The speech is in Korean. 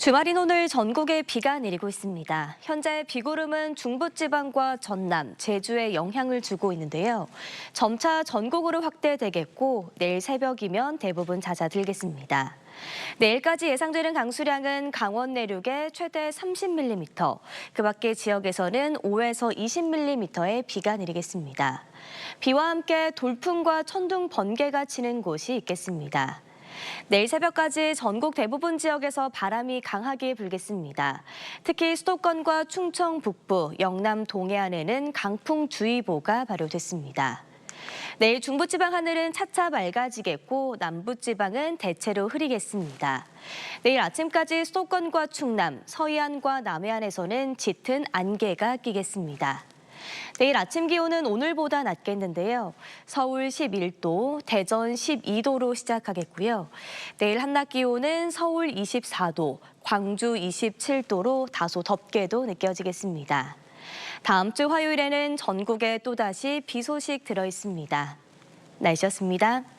주말인 오늘 전국에 비가 내리고 있습니다. 현재 비구름은 중부지방과 전남, 제주에 영향을 주고 있는데요. 점차 전국으로 확대되겠고 내일 새벽이면 대부분 잦아들겠습니다. 내일까지 예상되는 강수량은 강원 내륙에 최대 30mm, 그 밖의 지역에서는 5에서 20mm의 비가 내리겠습니다. 비와 함께 돌풍과 천둥, 번개가 치는 곳이 있겠습니다. 내일 새벽까지 전국 대부분 지역에서 바람이 강하게 불겠습니다. 특히 수도권과 충청 북부, 영남 동해안에는 강풍주의보가 발효됐습니다. 내일 중부지방 하늘은 차차 맑아지겠고 남부지방은 대체로 흐리겠습니다. 내일 아침까지 수도권과 충남, 서해안과 남해안에서는 짙은 안개가 끼겠습니다. 내일 아침 기온은 오늘보다 낮겠는데요. 서울 11도, 대전 12도로 시작하겠고요. 내일 한낮 기온은 서울 24도, 광주 27도로 다소 덥게도 느껴지겠습니다. 다음 주 화요일에는 전국에 또다시 비 소식 들어 있습니다. 날씨였습니다.